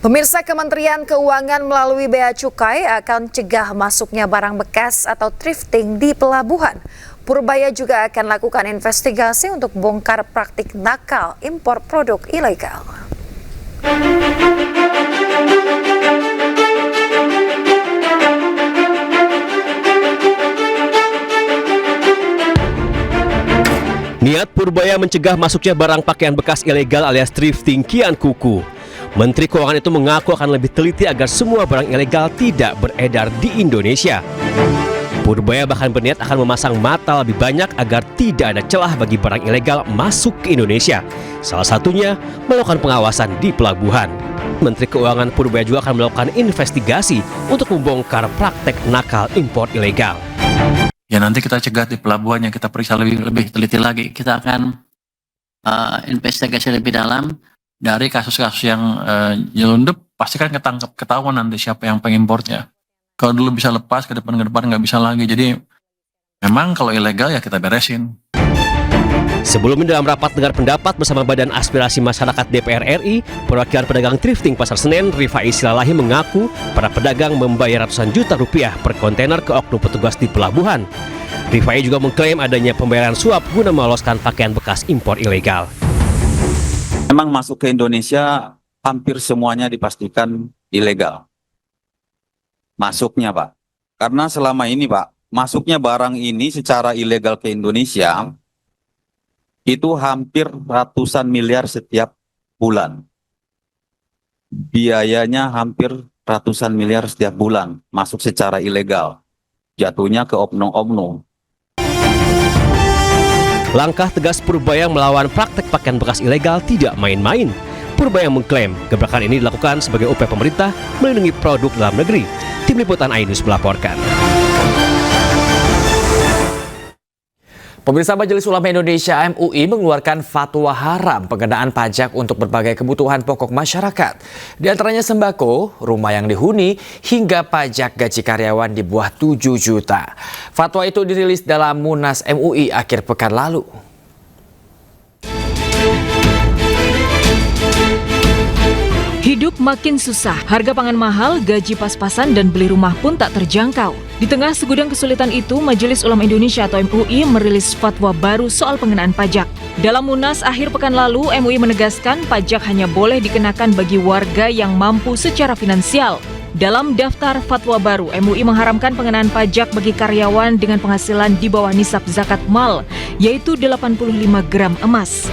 Pemirsa, Kementerian Keuangan melalui Bea Cukai akan cegah masuknya barang bekas atau thrifting di pelabuhan. Purbaya juga akan lakukan investigasi untuk bongkar praktik nakal impor produk ilegal. Niat Purbaya mencegah masuknya barang pakaian bekas ilegal alias thrifting kian kukuh. Menteri Keuangan itu mengaku akan lebih teliti agar semua barang ilegal tidak beredar di Indonesia. Purbaya bahkan berniat akan memasang mata lebih banyak agar tidak ada celah bagi barang ilegal masuk ke Indonesia. Salah satunya melakukan pengawasan di pelabuhan. Menteri Keuangan Purbaya juga akan melakukan investigasi untuk membongkar praktek nakal impor ilegal. Ya, nanti kita cegat di pelabuhannya, kita periksa lebih teliti lagi. Kita akan investigasi lebih dalam dari kasus-kasus yang nyelundup. Pasti kan ketahuan nanti siapa yang pengimportnya. Kalau dulu bisa lepas, ke depan nggak bisa lagi. Jadi memang kalau ilegal ya kita beresin. Sebelumnya dalam rapat dengar pendapat bersama Badan Aspirasi Masyarakat DPR RI, perwakilan pedagang thrifting Pasar Senen, Rifai Silalahi, mengaku para pedagang membayar ratusan juta rupiah per kontainer ke oknum petugas di pelabuhan. Rifai juga mengklaim adanya pembayaran suap guna meloloskan pakaian bekas impor ilegal. Memang masuk ke Indonesia hampir semuanya dipastikan ilegal. Masuknya, Pak. Karena selama ini, Pak, masuknya barang ini secara ilegal ke Indonesia itu hampir ratusan miliar setiap bulan. Biayanya hampir ratusan miliar setiap bulan masuk secara ilegal. Jatuhnya ke oknum-oknum. Langkah tegas Purbaya melawan praktek pakaian bekas ilegal tidak main-main. Purbaya mengklaim gebrakan ini dilakukan sebagai upaya pemerintah melindungi produk dalam negeri. Tim Liputan iNews melaporkan. Pemirsa, Majelis Ulama Indonesia (MUI) mengeluarkan fatwa haram pengenaan pajak untuk berbagai kebutuhan pokok masyarakat. Di antaranya sembako, rumah yang dihuni, hingga pajak gaji karyawan di bawah 7 juta. Fatwa itu dirilis dalam Munas MUI akhir pekan lalu. Hidup makin susah, harga pangan mahal, gaji pas-pasan, dan beli rumah pun tak terjangkau. Di tengah segudang kesulitan itu, Majelis Ulama Indonesia atau MUI merilis fatwa baru soal pengenaan pajak. Dalam Munas akhir pekan lalu, MUI menegaskan pajak hanya boleh dikenakan bagi warga yang mampu secara finansial. Dalam daftar fatwa baru, MUI mengharamkan pengenaan pajak bagi karyawan dengan penghasilan di bawah nisab zakat mal, yaitu 85 gram emas.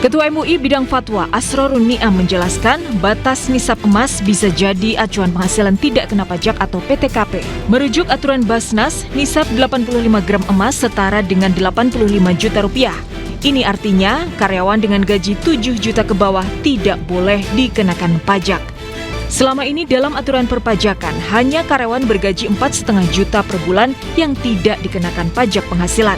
Ketua MUI bidang fatwa Asrorun Ni'am menjelaskan batas nisab emas bisa jadi acuan penghasilan tidak kena pajak atau PTKP. Merujuk aturan Basnas, nisab 85 gram emas setara dengan 85 juta rupiah. Ini artinya karyawan dengan gaji 7 juta ke bawah tidak boleh dikenakan pajak. Selama ini dalam aturan perpajakan, hanya karyawan bergaji 4,5 juta per bulan yang tidak dikenakan pajak penghasilan.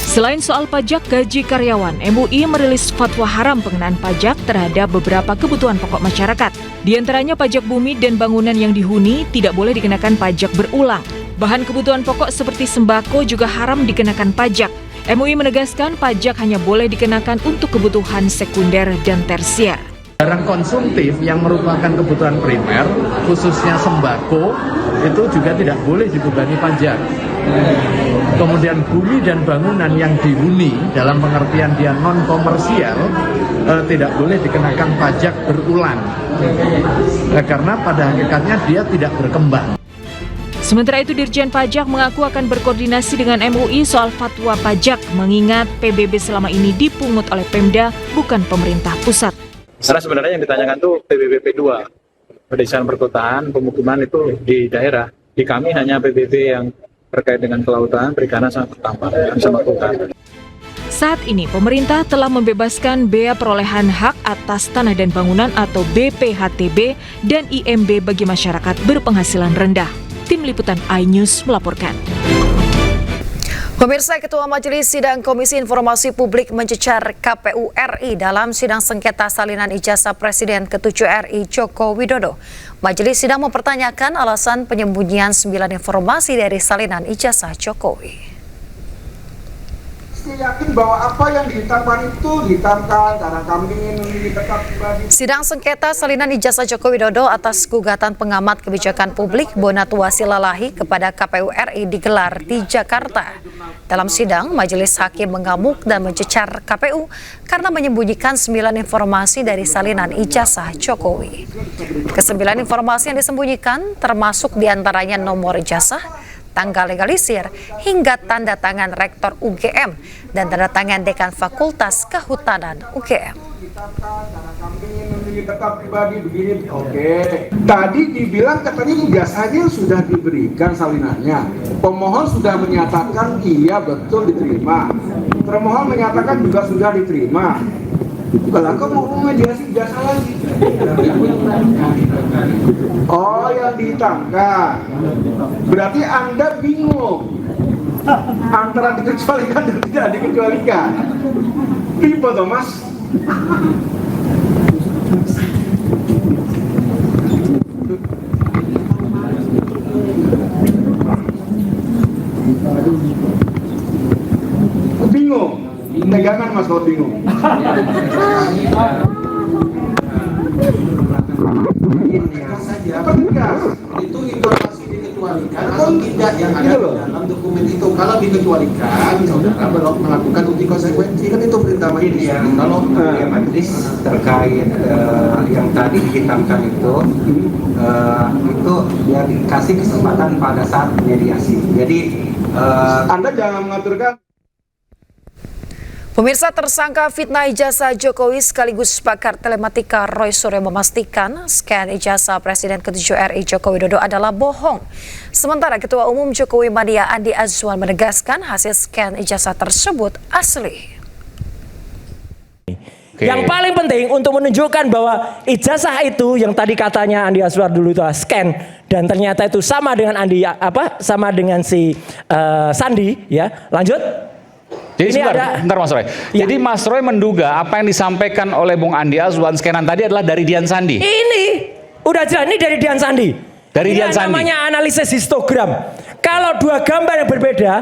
Selain soal pajak gaji karyawan, MUI merilis fatwa haram pengenaan pajak terhadap beberapa kebutuhan pokok masyarakat. Di antaranya pajak bumi dan bangunan yang dihuni tidak boleh dikenakan pajak berulang. Bahan kebutuhan pokok seperti sembako juga haram dikenakan pajak. MUI menegaskan pajak hanya boleh dikenakan untuk kebutuhan sekunder dan tersier. Barang konsumtif yang merupakan kebutuhan primer, khususnya sembako, itu juga tidak boleh dibebani pajak. Kemudian bumi dan bangunan yang dihuni dalam pengertian dia non-komersial tidak boleh dikenakan pajak berulang. Karena pada hakikatnya dia tidak berkembang. Sementara itu, Dirjen Pajak mengaku akan berkoordinasi dengan MUI soal fatwa pajak, mengingat PBB selama ini dipungut oleh Pemda, bukan pemerintah pusat. Karena sebenarnya yang ditanyakan tuh PBB P2, pedesaan perkotaan, pemukiman itu di daerah. Di kami hanya PBB yang terkait dengan kelautan, perikanan, sama pertambangan, sama kota. Saat ini, pemerintah telah membebaskan bea perolehan hak atas tanah dan bangunan atau BPHTB dan IMB bagi masyarakat berpenghasilan rendah. Tim Liputan iNews melaporkan. Pemirsa, Ketua Majelis Sidang Komisi Informasi Publik mencecar KPU RI dalam sidang sengketa salinan ijazah Presiden ke-7 RI Joko Widodo. Majelis Sidang mempertanyakan alasan penyembunyian 9 informasi dari salinan ijazah Jokowi. yakin bahwa apa yang dihitamkan itu dihitamkan karena kami ingin dekat pribadi. Sidang sengketa salinan ijazah Joko Widodo atas gugatan pengamat kebijakan publik Bonatuwa Silalahi kepada KPU RI digelar di Jakarta. Dalam sidang, majelis hakim mengamuk dan mencecar KPU karena menyembunyikan 9 informasi dari salinan ijazah Jokowi. Ke-9 informasi yang disembunyikan termasuk diantaranya nomor ijazah, tanggal legalisir, hingga tanda tangan Rektor UGM dan tanda tangan Dekan Fakultas Kehutanan UGM. Oke. Tadi dibilang katanya ijazahnya sudah diberikan salinannya. Pemohon sudah menyatakan iya betul diterima. Termohon menyatakan juga sudah diterima. Kalau kau mau mediasi ijazah lagi. Oh, yang dihitamkan. Berarti Anda bingung antara dikecualikan dan tidak dikecualikan. Tipe toh, Mas. Bingung. Pegangan Mas kalau bingung. Itu informasi dikecualikan atau tidak yang ada di dalam dokumen itu. Kalau dikecualikan, saudara belum melakukan uji konsekuensi, kan itu perintah majelis. Kalau majelis terkait yang tadi dihitamkan itu dia dikasih kesempatan pada saat mediasi. Jadi Anda jangan mengaturkan. Pemirsa, tersangka fitnah ijazah Jokowi sekaligus pakar telematika Roy Suryo memastikan scan ijazah Presiden ke-7 RI Joko Widodo adalah bohong. Sementara Ketua Umum Jokowi Mania Andi Azwan menegaskan hasil scan ijazah tersebut asli. Yang paling penting untuk menunjukkan bahwa ijazah itu yang tadi katanya Andi Azwar dulu itu scan dan ternyata itu sama dengan sama dengan si Sandi, ya. Lanjut. Jadi bentar Mas Roy. Ya. Jadi Mas Roy menduga apa yang disampaikan oleh Bung Andi Azwan scanan tadi adalah dari Dian Sandi. Ini udah jelas, ini dari Dian Sandi. Dari ini Dian Sandi. Namanya analisis histogram. Kalau dua gambar yang berbeda,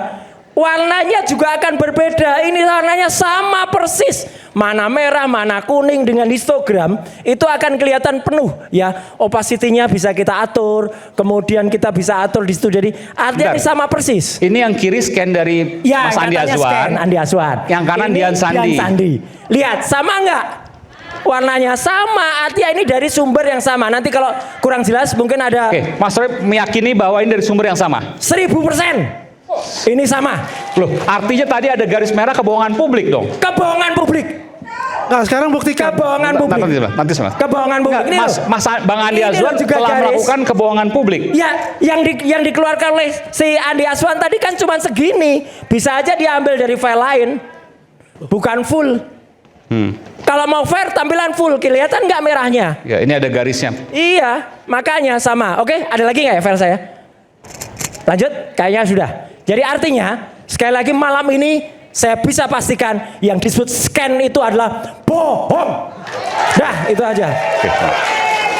warnanya juga akan berbeda. Ini warnanya sama persis. Mana merah, mana kuning dengan histogram itu akan kelihatan penuh, ya. Opacity-nya bisa kita atur, kemudian kita bisa atur di situ. Jadi artinya ini sama persis. Ini yang kiri scan dari ya, Mas Andi Azwan. Andi Azwan. Yang kanan ini Dian Sandi. Dian Sandi. Lihat sama nggak? Warnanya sama, artinya ini dari sumber yang sama. Nanti kalau kurang jelas mungkin ada. Oke, Mas Roy meyakini bahwa ini dari sumber yang sama. 1000%. Ini sama. Loh, artinya tadi ada garis merah kebohongan publik dong. Kebohongan publik. Nah, sekarang buktikan. Kebohongan publik. Nanti Mas. Kebohongan publik. Mas Bang Andi Azwan telah melakukan kebohongan publik. Ya, yang dikeluarkan oleh si Andi Azwan tadi kan cuma segini. Bisa aja diambil dari file lain. Bukan full. Kalau mau fair tampilan full, kelihatan nggak merahnya? Ya, ini ada garisnya. Iya, makanya sama. Oke, ada lagi nggak ya file saya? Lanjut, kayaknya sudah. Jadi artinya, sekali lagi malam ini saya bisa pastikan yang disebut scan itu adalah bohong. Dah, itu aja.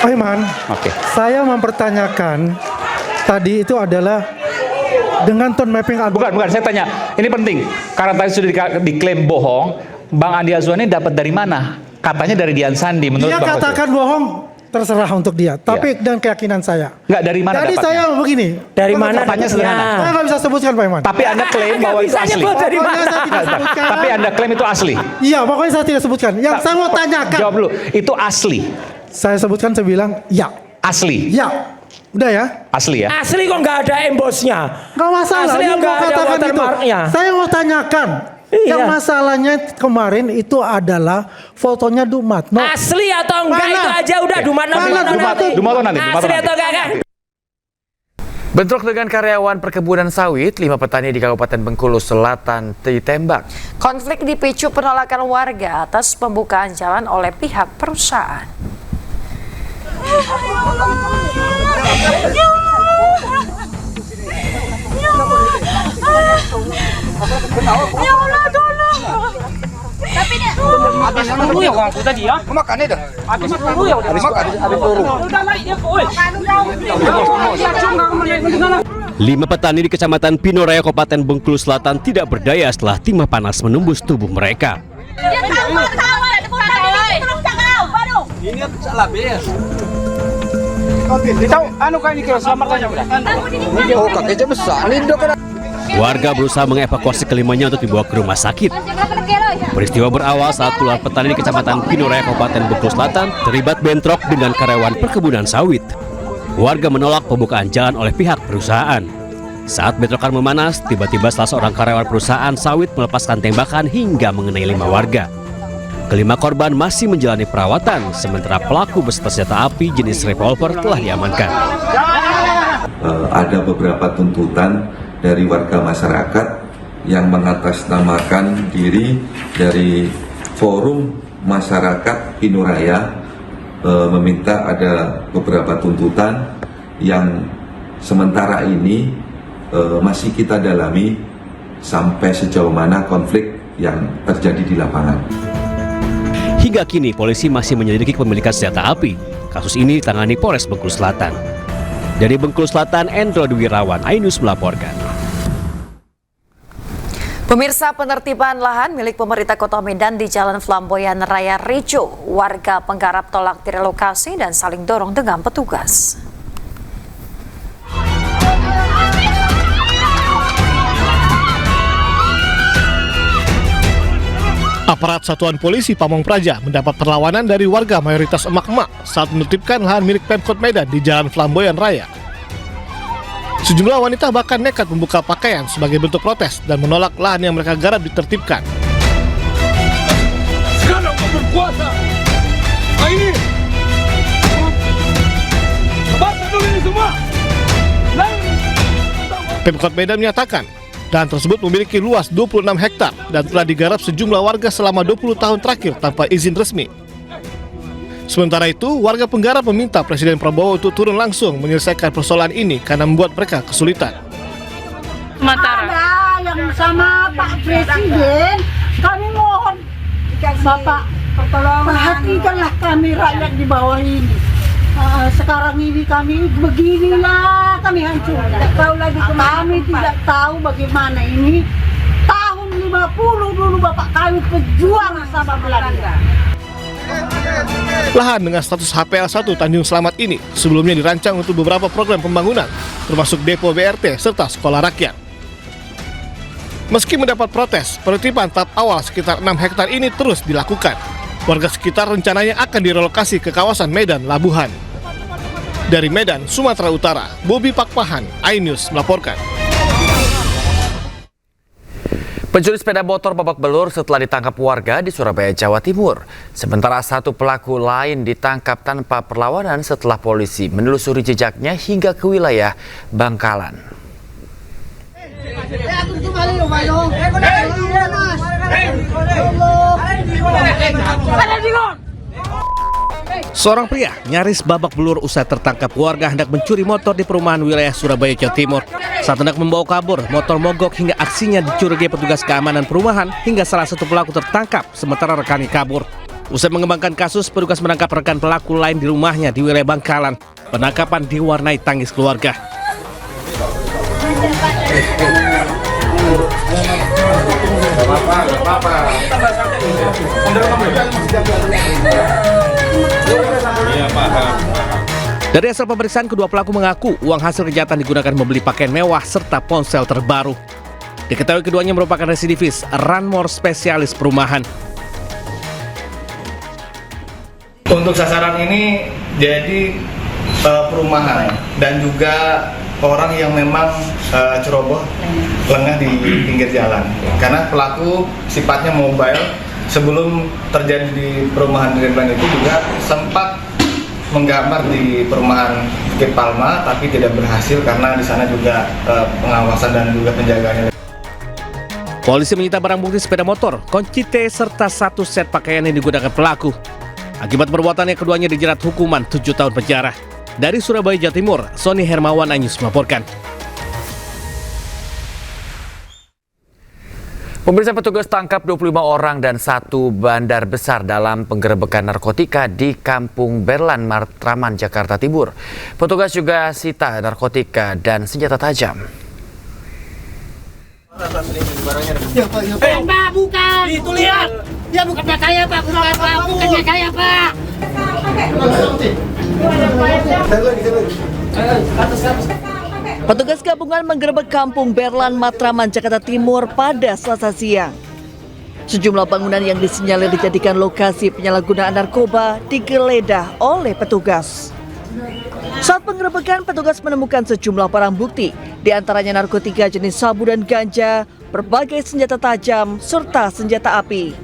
Aiman, saya mempertanyakan tadi itu adalah dengan tone mapping. Bukan, saya tanya. Ini penting. Karena tadi sudah diklaim bohong, Bang Andi Azwan ini dapat dari mana? Katanya dari Dian Sandi. Menurut dia Bang katakan bohong. Terserah untuk dia, tapi dan keyakinan saya. Enggak, dari mana Jadi dapatnya? saya begini. Dari mana dapatnya sederhana? Saya nggak bisa sebutkan Pak Iman. Tapi Anda klaim bahwa itu asli. Dari mana? Tapi Anda klaim itu asli. Iya, pokoknya saya tidak sebutkan. Yang saya mau tanyakan. Jawab dulu, itu asli. Saya sebutkan, saya bilang ya. Asli. Ya. Udah ya? Asli ya? Asli kok nggak ada embosnya. Nggak masalah. Asli nggak ada watermarknya. Saya mau tanyakan. Iya. Yang masalahnya kemarin itu adalah fotonya Dumatno. Asli atau enggak itu aja udah Dumatno. Dumatno nanti. Asli atau enggak? Bentrok dengan karyawan perkebunan sawit, 5 petani di Kabupaten Bengkulu Selatan ditembak. Konflik dipicu penolakan warga atas pembukaan jalan oleh pihak perusahaan. Ya Allah, tolong. Tapi dia habis peluru ya orang aku tadi ya. Makannya dah. Habis peluru ya udah. Habis peluru. Udah naik dia, oi. Makan udah. 5 petani di Kecamatan Pinoraya, Kabupaten Bengkulu Selatan tidak berdaya setelah timah panas menembus tubuh mereka. Warga berusaha mengevakuasi kelimanya untuk dibawa ke rumah sakit. Peristiwa berawal saat puluhan petani di Kecamatan Pinoraya, Kabupaten Bengkulu Selatan terlibat bentrok dengan karyawan perkebunan sawit. Warga menolak pembukaan jalan oleh pihak perusahaan. Saat bentrokan memanas, tiba-tiba salah seorang karyawan perusahaan sawit melepaskan tembakan hingga mengenai 5 warga. Kelima korban masih menjalani perawatan, sementara pelaku beserta senjata api jenis revolver telah diamankan. Ada beberapa tuntutan dari warga masyarakat yang mengatasnamakan diri dari Forum Masyarakat Pinoraya, meminta ada beberapa tuntutan yang sementara ini masih kita dalami sampai sejauh mana konflik yang terjadi di lapangan. Hingga kini polisi masih menyelidiki kepemilikan senjata api. Kasus ini ditangani Polres Bengkulu Selatan. Dari Bengkulu Selatan, Endro Dwi Rawan, iNews melaporkan. Pemirsa, penertiban lahan milik pemerintah Kota Medan di Jalan Flamboyan Raya ricuh. Warga penggarap tolak direlokasi dan saling dorong dengan petugas. Aparat Satuan Polisi Pamong Praja mendapat perlawanan dari warga mayoritas emak-emak saat menertibkan lahan milik Pemkot Medan di Jalan Flamboyan Raya. Sejumlah wanita bahkan nekat membuka pakaian sebagai bentuk protes dan menolak lahan yang mereka garap ditertibkan. Sekarang kau berkuasa. Ini. Bantah dulu ini semua. Pemkot Medan menyatakan lahan tersebut memiliki luas 26 hektar dan telah digarap sejumlah warga selama 20 tahun terakhir tanpa izin resmi. Sementara itu, warga penggarap meminta Presiden Prabowo untuk turun langsung menyelesaikan persoalan ini karena membuat mereka kesulitan. Ada yang sama Pak Presiden, kami mohon Bapak perhatikanlah kami rakyat di bawah ini. Sekarang ini kami beginilah, kami hancur. Kami tidak tahu bagaimana ini. Tahun 50 dulu Bapak kami pejuang sama Belanda. Lahan dengan status HPL 1 Tanjung Selamat ini sebelumnya dirancang untuk beberapa program pembangunan, termasuk depo BRT serta sekolah rakyat. Meski mendapat protes, penertiban tahap awal sekitar 6 hektar ini terus dilakukan. Warga sekitar rencananya akan direlokasi ke kawasan Medan Labuhan. Dari Medan, Sumatera Utara, Bobi Pakpahan, iNews melaporkan. Pencuri sepeda motor babak belur setelah ditangkap warga di Surabaya, Jawa Timur. Sementara satu pelaku lain ditangkap tanpa perlawanan setelah polisi menelusuri jejaknya hingga ke wilayah Bangkalan. Seorang pria nyaris babak belur usai tertangkap warga hendak mencuri motor di perumahan wilayah Surabaya, Jawa Timur. Saat hendak membawa kabur, motor mogok hingga aksinya dicurigai petugas keamanan perumahan hingga salah satu pelaku tertangkap sementara rekannya kabur. Usai mengembangkan kasus, petugas menangkap rekan pelaku lain di rumahnya di wilayah Bangkalan. Penangkapan diwarnai tangis keluarga. Dari hasil pemeriksaan, kedua pelaku mengaku uang hasil kejahatan digunakan membeli pakaian mewah serta ponsel terbaru. Diketahui keduanya merupakan residivis Ranmor spesialis perumahan. Untuk sasaran ini jadi perumahan dan juga orang yang memang ceroboh lengah di pinggir jalan. Karena pelaku sifatnya mobile, sebelum terjadi di perumahan Dreamland itu juga sempat menggambar di perumahan Bukit Palma, tapi tidak berhasil karena di sana juga pengawasan dan juga penjagaannya. Polisi menyita barang bukti sepeda motor, kunci T serta satu set pakaian yang digunakan pelaku. Akibat perbuatannya, keduanya dijerat hukuman 7 tahun penjara. Dari Surabaya, Jawa Timur, Sony Hermawan, iNews melaporkan. Pemirsa, petugas tangkap 25 orang dan 1 bandar besar dalam penggerebekan narkotika di Kampung Berlan, Matraman, Jakarta Timur. Petugas juga sita narkotika dan senjata tajam. Ya Pak, ya Pak. Pak, bukan. Itu lihat. Ya bukan saya Pak, bukan saya Pak. Petugas gabungan menggerebek Kampung Berlan, Matraman, Jakarta Timur pada Selasa siang. Sejumlah bangunan yang disinyalir dijadikan lokasi penyalahgunaan narkoba digeledah oleh petugas. Saat penggerebekan, petugas menemukan sejumlah barang bukti, di antaranya narkotika jenis sabu dan ganja, berbagai senjata tajam, serta senjata api.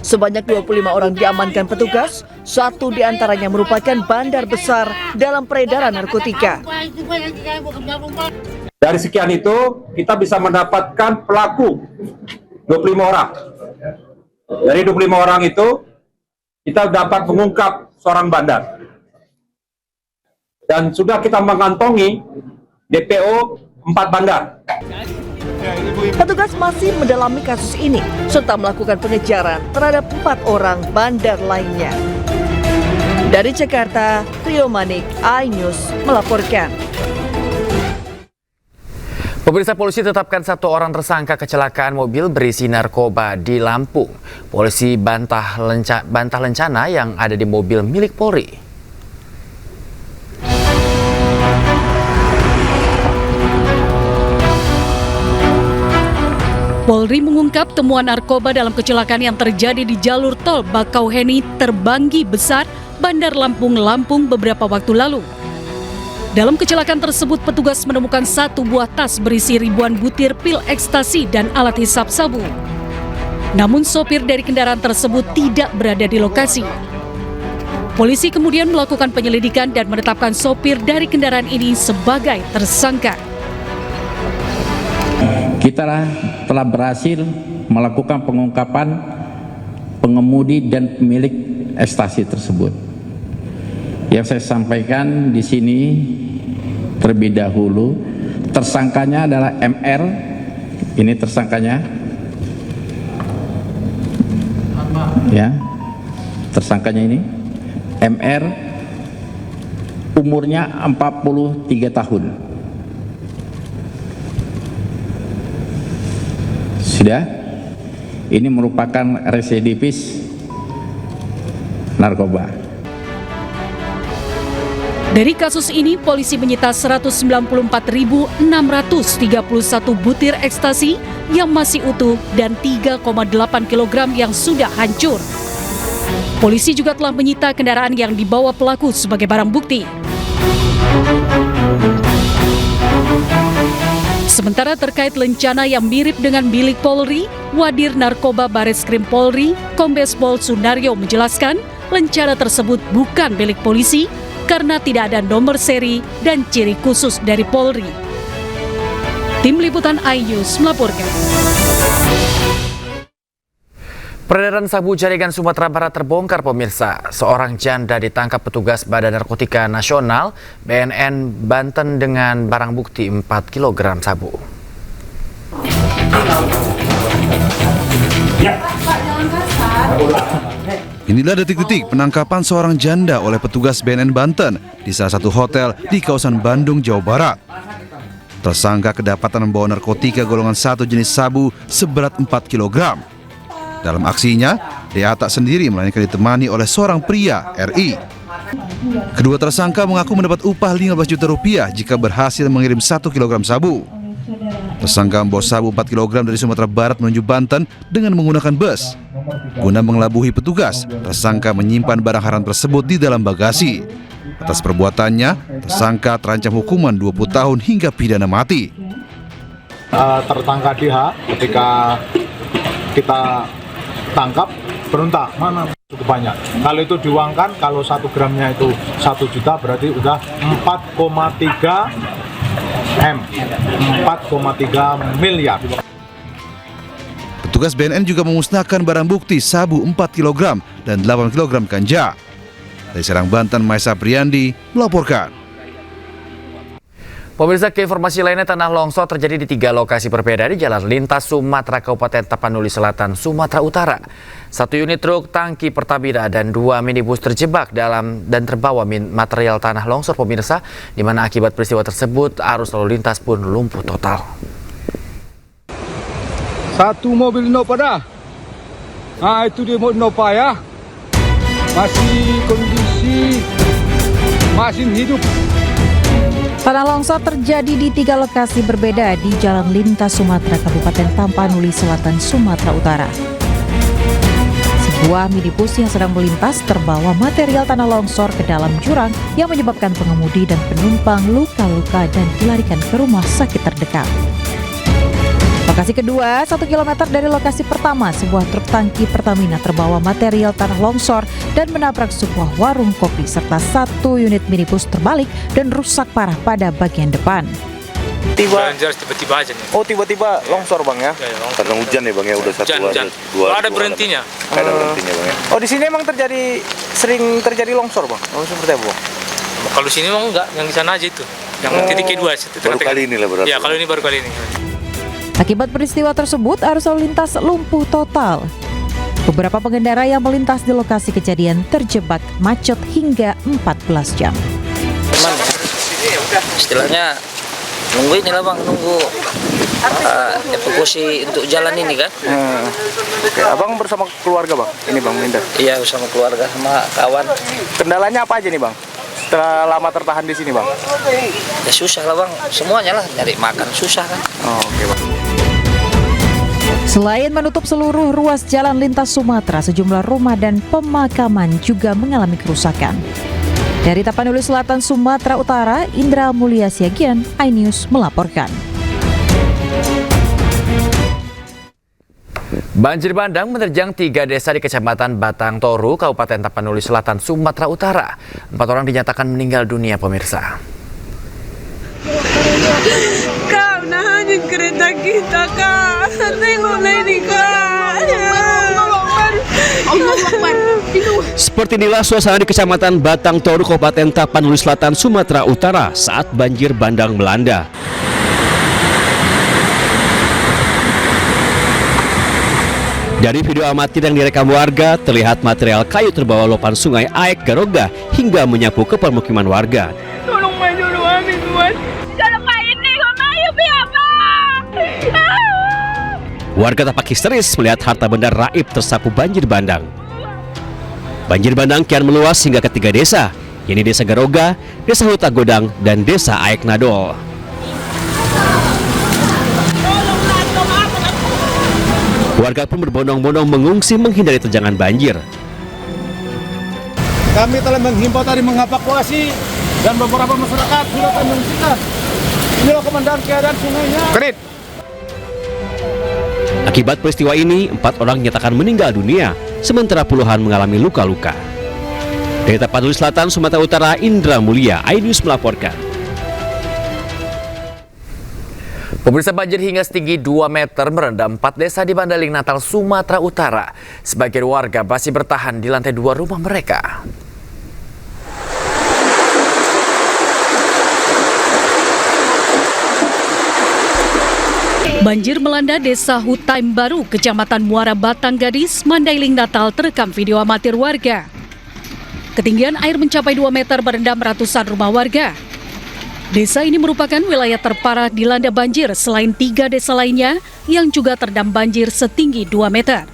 Sebanyak 25 orang diamankan petugas, 1 di antaranya merupakan bandar besar dalam peredaran narkotika. Dari sekian itu, kita bisa mendapatkan pelaku 25 orang. Dari 25 orang itu, kita dapat mengungkap seorang bandar. Dan sudah kita mengantongi DPO 4 bandar. Petugas masih mendalami kasus ini serta melakukan pengejaran terhadap 4 orang bandar lainnya. Dari Jakarta, Rio Manik, iNews melaporkan. Pemirsa, polisi tetapkan 1 orang tersangka kecelakaan mobil berisi narkoba di Lampung. Polisi bantah lencana yang ada di mobil milik Polri. Polri mengungkap temuan narkoba dalam kecelakaan yang terjadi di jalur tol Bakauheni Terbanggi Besar, Bandar Lampung, Lampung beberapa waktu lalu. Dalam kecelakaan tersebut, petugas menemukan 1 buah tas berisi ribuan butir pil ekstasi dan alat hisap sabu. Namun sopir dari kendaraan tersebut tidak berada di lokasi. Polisi kemudian melakukan penyelidikan dan menetapkan sopir dari kendaraan ini sebagai tersangka. Kita telah berhasil melakukan pengungkapan pengemudi dan pemilik ekstasi tersebut. Yang saya sampaikan di sini terlebih dahulu, tersangkanya adalah MR. Ini tersangkanya. Ya. Tersangkanya ini MR, umurnya 43 tahun. Sudah, ini merupakan residivis narkoba. Dari kasus ini, polisi menyita 194.631 butir ekstasi yang masih utuh dan 3,8 kg yang sudah hancur. Polisi juga telah menyita kendaraan yang dibawa pelaku sebagai barang bukti. Sementara terkait lencana yang mirip dengan milik Polri, Wadir Narkoba Bareskrim Polri, Kombes Pol Sunaryo menjelaskan lencana tersebut bukan milik polisi karena tidak ada nomor seri dan ciri khusus dari Polri. Tim Liputan iNews melaporkan. Peredaran sabu jaringan Sumatera Barat terbongkar, pemirsa. Seorang janda ditangkap petugas Badan Narkotika Nasional BNN Banten dengan barang bukti 4 kg sabu. Inilah detik-detik penangkapan seorang janda oleh petugas BNN Banten di salah satu hotel di kawasan Bandung, Jawa Barat. Tersangka kedapatan membawa narkotika golongan 1 jenis sabu seberat 4 kg. Dalam aksinya, DA tak sendiri melainkan ditemani oleh seorang pria RI. Kedua tersangka mengaku mendapat upah 15 juta rupiah jika berhasil mengirim 1 kg sabu. Tersangka membawa sabu 4 kg dari Sumatera Barat menuju Banten dengan menggunakan bus. Guna mengelabuhi petugas, tersangka menyimpan barang haram tersebut di dalam bagasi. Atas perbuatannya, tersangka terancam hukuman 20 tahun hingga pidana mati. Tersangka DH ketika kita tangkap berontak, mana cukup banyak. Kalau itu diuangkan, kalau 1 gramnya itu 1 juta berarti udah 4,3 M, 4,3 miliar. Petugas BNN juga memusnahkan barang bukti sabu 4 kg dan 8 kg ganja. Dari Serang, Banten, Maesa Priandi melaporkan. Pemirsa, ke informasi lainnya, tanah longsor terjadi di 3 lokasi berbeda di Jalan Lintas Sumatera Kabupaten Tapanuli Selatan, Sumatera Utara. 1 unit truk tangki Pertamina dan 2 minibus terjebak dalam dan terbawa material tanah longsor, pemirsa, di mana akibat peristiwa tersebut arus lalu lintas pun lumpuh total. 1 mobil Innova dah. Nah, itu dia mobil Innova ya. Masih kondisi masih hidup. Tanah longsor terjadi di 3 lokasi berbeda di Jalan Lintas Sumatera Kabupaten Tapanuli Selatan, Sumatera Utara. Sebuah minibus yang sedang melintas terbawa material tanah longsor ke dalam jurang yang menyebabkan pengemudi dan penumpang luka-luka dan dilarikan ke rumah sakit terdekat. Lokasi kedua, 1 km dari lokasi pertama, sebuah truk tangki Pertamina terbawa material tanah longsor dan menabrak sebuah warung kopi serta 1 unit minibus terbalik dan rusak parah pada bagian depan. Tiba-tiba aja nih. Oh, tiba-tiba longsor bang ya? Longsor. Karena hujan ya bang ya, udah hujan. Ada berhentinya. Ada berhentinya bang ya. Oh, di sini emang sering terjadi longsor bang? Oh, seperti apa bang? Kalau sini emang enggak, yang di sana aja itu. Yang titik kedua. Baru kali ini lah berarti. Ya, kalau ini baru kali ini. Akibat peristiwa tersebut, arus lalu lintas lumpuh total. Beberapa pengendara yang melintas di lokasi kejadian terjebak macet hingga 14 jam. Istilahnya nunggu ini lah bang, nunggu evakuasi untuk jalan ini kan. Oke, abang bersama keluarga bang? Ini bang Minda? Iya, bersama keluarga sama kawan. Kendalanya apa aja nih bang? Setelah lama tertahan di sini bang? Ya susah lah bang, semuanya lah, nyari makan susah kan. Oh, oke bang. Selain menutup seluruh ruas jalan lintas Sumatera, sejumlah rumah dan pemakaman juga mengalami kerusakan. Dari Tapanuli Selatan, Sumatera Utara, Indra Mulia Siagian, iNews melaporkan. Banjir bandang menerjang 3 desa di Kecamatan Batang Toru, Kabupaten Tapanuli Selatan, Sumatera Utara. 4 orang dinyatakan meninggal dunia, pemirsa. Kak, nahanin kereta kita, Kak. Tengoklah ini, Kak. Seperti inilah suasana di Kecamatan Batang Toru, Kabupaten Tapanuli Selatan, Sumatera Utara saat banjir bandang melanda. Dari video amatir yang direkam warga, terlihat material kayu terbawa luapan sungai Aek Garoga hingga menyapu ke permukiman warga. Tolong main dulu, amin, Tuhan. Jangan main nih, ayo apa? Warga tampak histeris melihat harta benda raib tersapu banjir bandang. Banjir bandang kian meluas hingga ke 3 desa, yakni Desa Garoga, Desa Huta Godang, dan Desa Aek Nadol. Warga pun berbondong-bondong mengungsi menghindari terjangan banjir. Kami telah menghimbau tadi mengevakuasi dan beberapa masyarakat sudah mengungsikan. Inilah komandan keadaan sungainya. Kredit. Akibat peristiwa ini, 4 orang dinyatakan meninggal dunia, sementara puluhan mengalami luka-luka. Dari Tapanuli Selatan, Sumatera Utara, Indra Mulia, iNews melaporkan. Pemirsa, banjir hingga setinggi 2 meter merendam 4 desa di Bandaling Natal, Sumatera Utara. Sebagian warga masih bertahan di lantai 2 rumah mereka. Banjir melanda Desa Hutaim Baru, Kecamatan Muara Batang Gadis, Mandailing Natal, terekam video amatir warga. Ketinggian air mencapai 2 meter merendam ratusan rumah warga. Desa ini merupakan wilayah terparah dilanda banjir selain 3 desa lainnya yang juga terendam banjir setinggi 2 meter.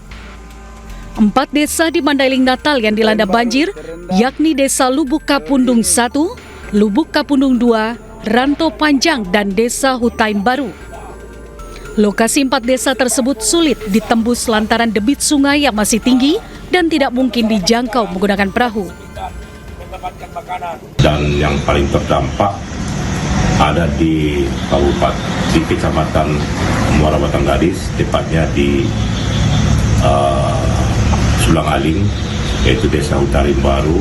4 desa di Mandailing Natal yang dilanda banjir, yakni Desa Lubuk Kapundung 1, Lubuk Kapundung 2, Ranto Panjang, dan Desa Hutaim Baru. Lokasi 4 desa tersebut sulit ditembus lantaran debit sungai yang masih tinggi dan tidak mungkin dijangkau menggunakan perahu. Dan yang paling terdampak ada di Kecamatan Muara Batang Gadis, tepatnya di Sulang Aling, yaitu Desa Hutaim Baru,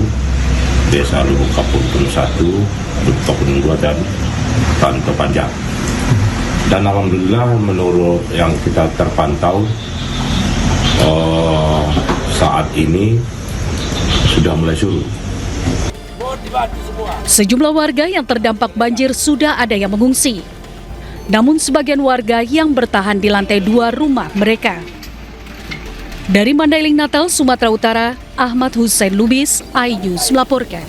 Desa Lubuk Kapundung 1, Lubuk Kapundung 2, dan Ranto Panjang. Dan alhamdulillah menurut yang kita terpantau saat ini sudah mulai surut. Sejumlah warga yang terdampak banjir sudah ada yang mengungsi. Namun sebagian warga yang bertahan di lantai 2 rumah mereka. Dari Mandailing Natal, Sumatera Utara, Ahmad Hussein Lubis, iNews melaporkan.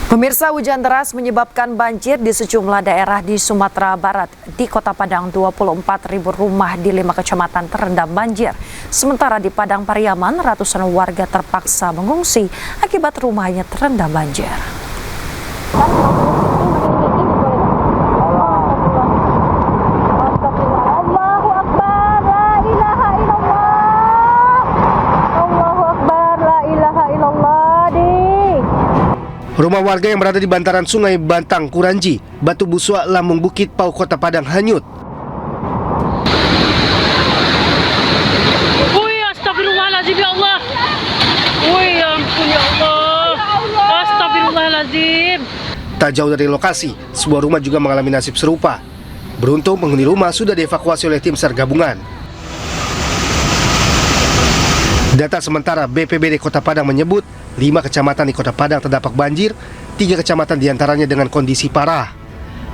Pemirsa, hujan deras menyebabkan banjir di sejumlah daerah di Sumatera Barat. Di Kota Padang, 24.000 rumah di 5 kecamatan terendam banjir. Sementara di Padang Pariaman, ratusan warga terpaksa mengungsi akibat rumahnya terendam banjir. Rumah warga yang berada di bantaran Sungai Bantang, Kuranji, Batu Busua, Lambung Bukit, Pau, Kota Padang hanyut. Wih, astagfirullahaladzim ya Allah. Wih, ya ampun ya Allah. Astagfirullahaladzim. Tak jauh dari lokasi, sebuah rumah juga mengalami nasib serupa. Beruntung penghuni rumah sudah dievakuasi oleh tim SAR gabungan. Data sementara BPBD Kota Padang menyebut 5 kecamatan di Kota Padang terdampak banjir, 3 kecamatan diantaranya dengan kondisi parah,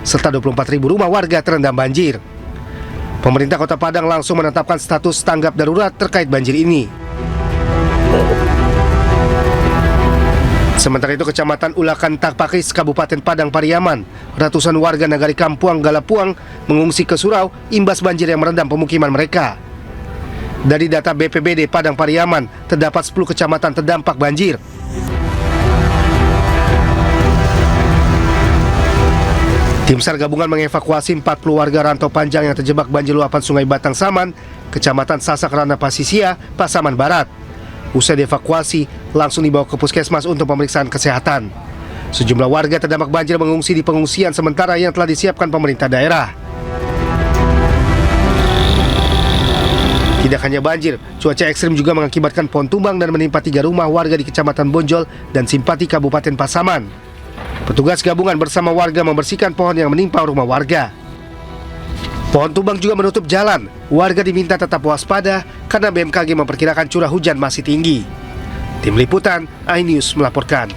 serta 24.000 rumah warga terendam banjir. Pemerintah Kota Padang langsung menetapkan status tanggap darurat terkait banjir ini. Sementara itu Kecamatan Ulakan Takpakis, Kabupaten Padang Pariaman, ratusan warga Nagari Kampuang Galapuang mengungsi ke surau imbas banjir yang merendam pemukiman mereka. Dari data BPBD Padang Pariaman, terdapat 10 kecamatan terdampak banjir. Tim SAR gabungan mengevakuasi 40 warga rantau panjang yang terjebak banjir luapan Sungai Batang Saman, Kecamatan Sasak Rana Pasisia, Pasaman Barat. Usai dievakuasi, langsung dibawa ke puskesmas untuk pemeriksaan kesehatan. Sejumlah warga terdampak banjir mengungsi di pengungsian sementara yang telah disiapkan pemerintah daerah. Tidak hanya banjir, cuaca ekstrim juga mengakibatkan pohon tumbang dan menimpa 3 rumah warga di Kecamatan Bonjol dan Simpati Kabupaten Pasaman. Petugas gabungan bersama warga membersihkan pohon yang menimpa rumah warga. Pohon tumbang juga menutup jalan. Warga diminta tetap waspada karena BMKG memperkirakan curah hujan masih tinggi. Tim Liputan, iNews melaporkan.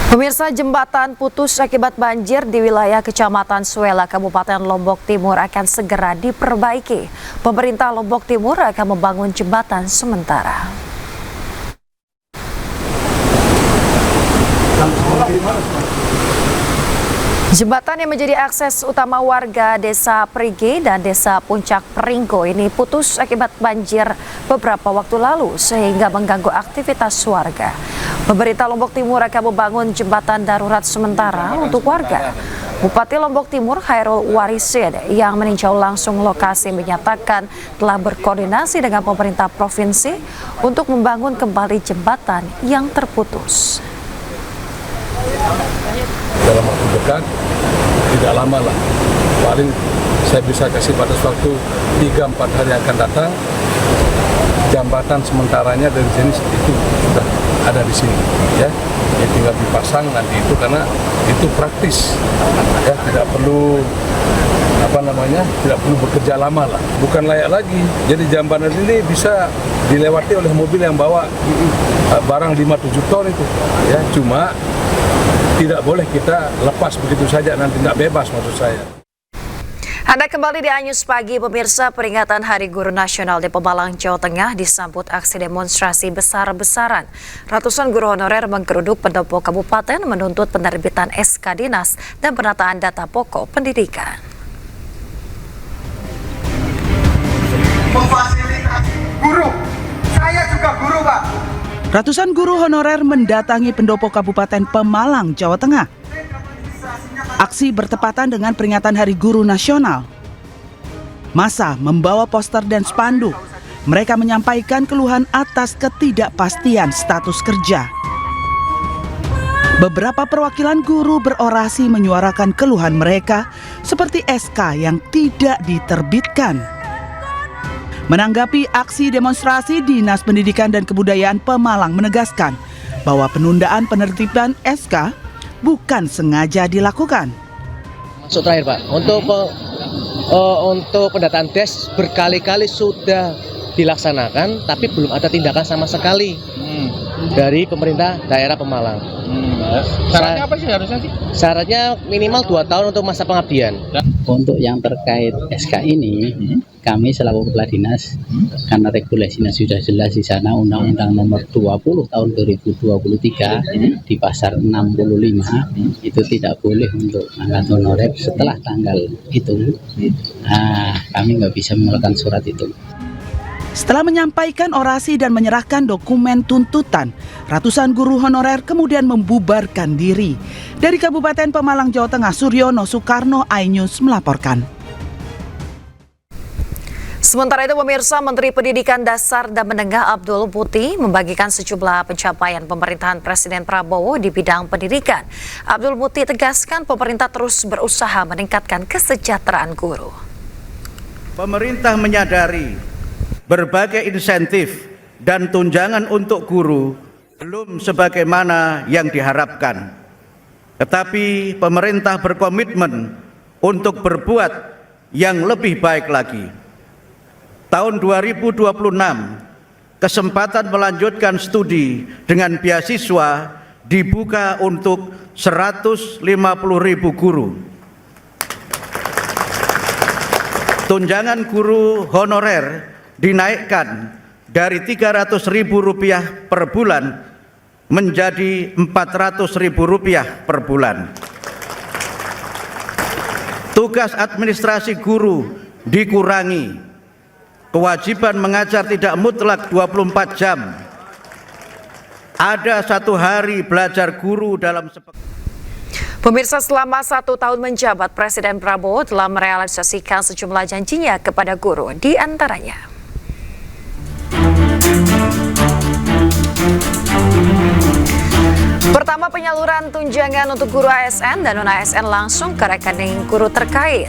Pemirsa, jembatan putus akibat banjir di wilayah Kecamatan Suela, Kabupaten Lombok Timur akan segera diperbaiki. Pemerintah Lombok Timur akan membangun jembatan sementara. Jembatan yang menjadi akses utama warga Desa Perigi dan Desa Puncak Peringgo ini putus akibat banjir beberapa waktu lalu sehingga mengganggu aktivitas warga. Pemerintah Lombok Timur akan membangun jembatan darurat sementara untuk warga. Bupati Lombok Timur Khairul Warisid yang meninjau langsung lokasi menyatakan telah berkoordinasi dengan pemerintah provinsi untuk membangun kembali jembatan yang terputus. Dalam waktu dekat, tidak lama lah, paling saya bisa kasih batas waktu 3-4 hari yang akan datang, jembatan sementaranya dari sini itu sudah ada di sini, ya tinggal dipasang nanti itu karena itu praktis, ya tidak perlu tidak perlu bekerja lama lah, bukan layak lagi. Jadi jembatan ini bisa dilewati oleh mobil yang bawa barang 5-7 ton itu, ya cuma tidak boleh kita lepas begitu saja, nanti nggak bebas maksud saya. Anda kembali di iNews Pagi, pemirsa. Peringatan Hari Guru Nasional di Pemalang, Jawa Tengah disambut aksi demonstrasi besar-besaran. Ratusan guru honorer menggeruduk pendopo kabupaten menuntut penerbitan SK Dinas dan penataan data pokok pendidikan. Memfasilitasi guru, saya juga guru, Pak. Ratusan guru honorer mendatangi pendopo Kabupaten Pemalang, Jawa Tengah. Aksi bertepatan dengan peringatan Hari Guru Nasional. Massa membawa poster dan spanduk. Mereka menyampaikan keluhan atas ketidakpastian status kerja. Beberapa perwakilan guru berorasi menyuarakan keluhan mereka seperti SK yang tidak diterbitkan. Menanggapi aksi demonstrasi, Dinas Pendidikan dan Kebudayaan Pemalang menegaskan bahwa penundaan penertiban SK bukan sengaja dilakukan. Maksud terakhir Pak, untuk pendataan tes berkali-kali sudah dilaksanakan, tapi belum ada tindakan sama sekali dari pemerintah daerah Pemalang. Syaratnya apa sih harusnya sih? Syaratnya minimal 2 tahun untuk masa pengabdian. Untuk yang terkait SK ini, kami selaku Kepala Dinas, karena regulasinya sudah jelas di sana, Undang-Undang Nomor 20 Tahun 2023 di pasal 65 itu tidak boleh untuk angkat honorer setelah tanggal itu. Kami nggak bisa mengeluarkan surat itu. Setelah menyampaikan orasi dan menyerahkan dokumen tuntutan, ratusan guru honorer kemudian membubarkan diri. Dari Kabupaten Pemalang, Jawa Tengah, Suryono Soekarno, iNews melaporkan. Sementara itu pemirsa, Menteri Pendidikan Dasar dan Menengah Abdul Putih membagikan sejumlah pencapaian pemerintahan Presiden Prabowo di bidang pendidikan. Abdul Putih tegaskan pemerintah terus berusaha meningkatkan kesejahteraan guru. Pemerintah menyadari berbagai insentif dan tunjangan untuk guru belum sebagaimana yang diharapkan. Tetapi pemerintah berkomitmen untuk berbuat yang lebih baik lagi. Tahun 2026, kesempatan melanjutkan studi dengan beasiswa dibuka untuk 150.000 guru. Tunjangan guru honorer dinaikkan dari Rp300.000 per bulan menjadi Rp400.000 per bulan. Tugas administrasi guru dikurangi. Kewajiban mengajar tidak mutlak 24 jam. Ada 1 hari belajar guru dalam sepekan. Pemirsa, selama 1 tahun menjabat, Presiden Prabowo telah merealisasikan sejumlah janjinya kepada guru, di antaranya. Pertama, penyaluran tunjangan untuk guru ASN dan non-ASN langsung ke rekening guru terkait.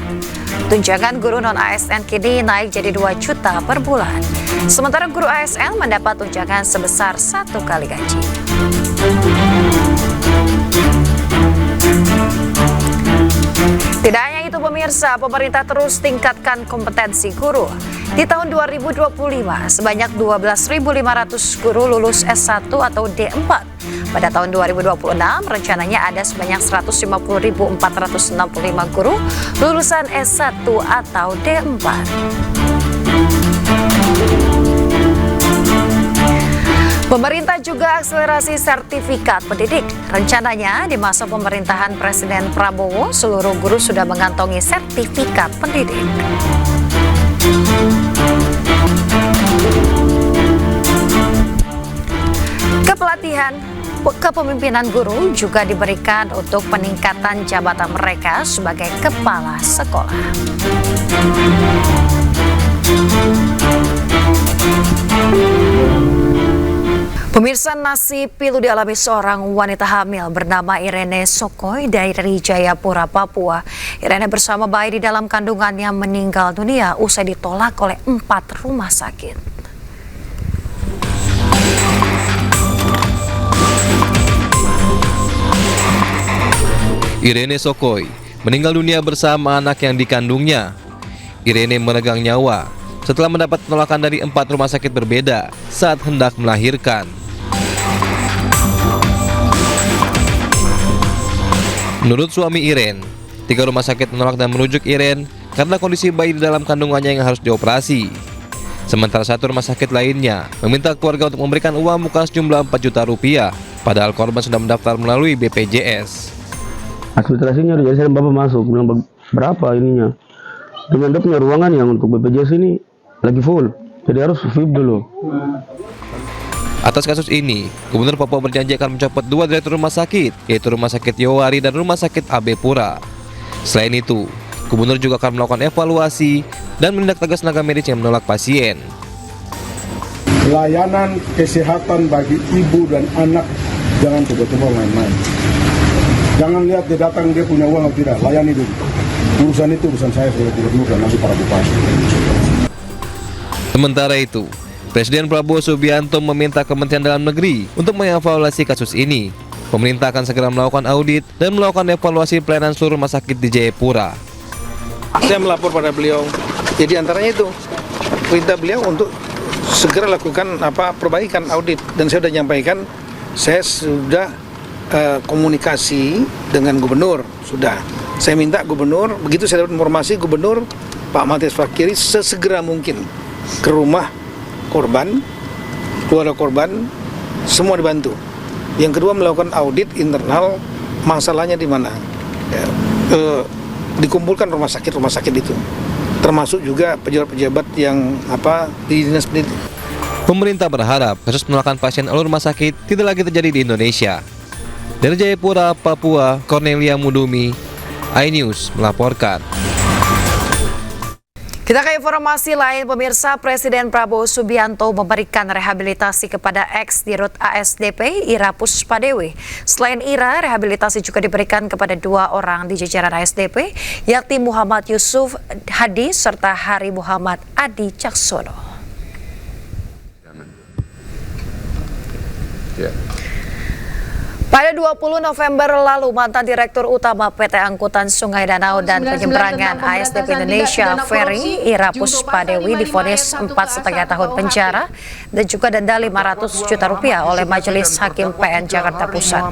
Tunjangan guru non-ASN kini naik jadi 2 juta per bulan. Sementara guru ASN mendapat tunjangan sebesar 1 kali gaji. Tidak hanya itu pemirsa, pemerintah terus tingkatkan kompetensi guru. Di tahun 2025, sebanyak 12.500 guru lulus S1 atau D4. Pada tahun 2026, rencananya ada sebanyak 150.465 guru lulusan S1 atau D4. Pemerintah juga akselerasi sertifikat pendidik. Rencananya di masa pemerintahan Presiden Prabowo, seluruh guru sudah mengantongi sertifikat pendidik. Kepelatihan kepemimpinan guru juga diberikan untuk peningkatan jabatan mereka sebagai kepala sekolah. Pemirsa, nasib pilu dialami seorang wanita hamil bernama Irene Sokoy dari Jayapura, Papua. Irene bersama bayi di dalam kandungannya meninggal dunia usai ditolak oleh 4 rumah sakit. Irene Sokoy meninggal dunia bersama anak yang dikandungnya. Irene meregang nyawa setelah mendapat penolakan dari 4 rumah sakit berbeda saat hendak melahirkan. Menurut suami Irene, 3 rumah sakit menolak dan merujuk Irene karena kondisi bayi di dalam kandungannya yang harus dioperasi. Sementara 1 rumah sakit lainnya meminta keluarga untuk memberikan uang muka sejumlah 4 juta rupiah, padahal korban sudah mendaftar melalui BPJS. Administrasinya udah jadi Bapak masuk, bilang berapa ininya. Dengan dia punya ruangan yang untuk BPJS ini lagi full, jadi harus VIP dulu. Atas kasus ini, Gubernur Papua berjanji akan mencopot 2 direktur rumah sakit, yaitu Rumah Sakit Yowari dan Rumah Sakit AB Pura. Selain itu, Gubernur juga akan melakukan evaluasi dan menindak tegas tenaga medis yang menolak pasien. Layanan kesehatan bagi ibu dan anak jangan coba-coba main-main. Jangan lihat dia datang dia punya uang atau tidak, layani dulu. Urusan itu urusan saya sebagai gubernur dan nanti para bupati. Sementara itu, Presiden Prabowo Subianto meminta Kementerian Dalam Negeri untuk mengevaluasi kasus ini. Pemerintah akan segera melakukan audit dan melakukan evaluasi pelayanan seluruh rumah sakit di Jayapura. Saya melapor pada beliau, jadi antaranya itu perintah beliau untuk segera lakukan perbaikan audit, dan saya sudah nyampaikan, saya sudah komunikasi dengan gubernur, sudah. Saya minta gubernur, begitu saya dapat informasi, gubernur Pak Matias Fakiri sesegera mungkin ke rumah korban, keluarga korban, semua dibantu. Yang kedua, melakukan audit internal, masalahnya di mana. Dikumpulkan rumah sakit itu, termasuk juga pejabat-pejabat yang di dinas pendidikan. Pemerintah berharap kasus penolakan pasien oleh rumah sakit tidak lagi terjadi di Indonesia. Dari Jayapura, Papua, Cornelia Mudumi, iNews melaporkan. Kita ke informasi lain, pemirsa. Presiden Prabowo Subianto memberikan rehabilitasi kepada ex-Dirut ASDP Ira Puspadewi. Selain Ira, rehabilitasi juga diberikan kepada 2 orang di jajaran ASDP, yakni Muhammad Yusuf Hadi serta Hari Muhammad Adi Caksono. Pada 20 November lalu, mantan Direktur Utama PT Angkutan Sungai Danau dan Penyeberangan ASDP Indonesia Ferry, Ira Puspadewi, divonis 4,5 tahun penjara dan juga denda Rp500 juta oleh Majelis Hakim PN Jakarta Pusat.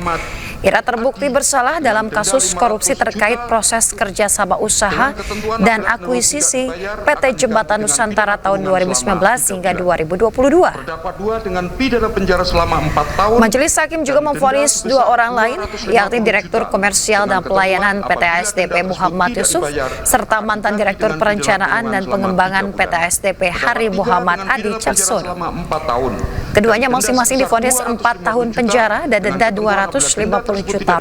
Ira terbukti bersalah dalam kasus korupsi terkait proses kerjasama usaha dan akuisisi PT Jembatan Nusantara tahun 2019 hingga 2022. Dengan pidana penjara selama 4 tahun. Majelis Hakim juga memvonis 2 orang lain, yakni Direktur Komersial dan Pelayanan PT ASDP Muhammad Yusuf, serta mantan Direktur Perencanaan dan Pengembangan PT ASDP Hari Muhammad Adi Caksono. Keduanya masing-masing divonis 4 tahun penjara dan denda Rp250 juta.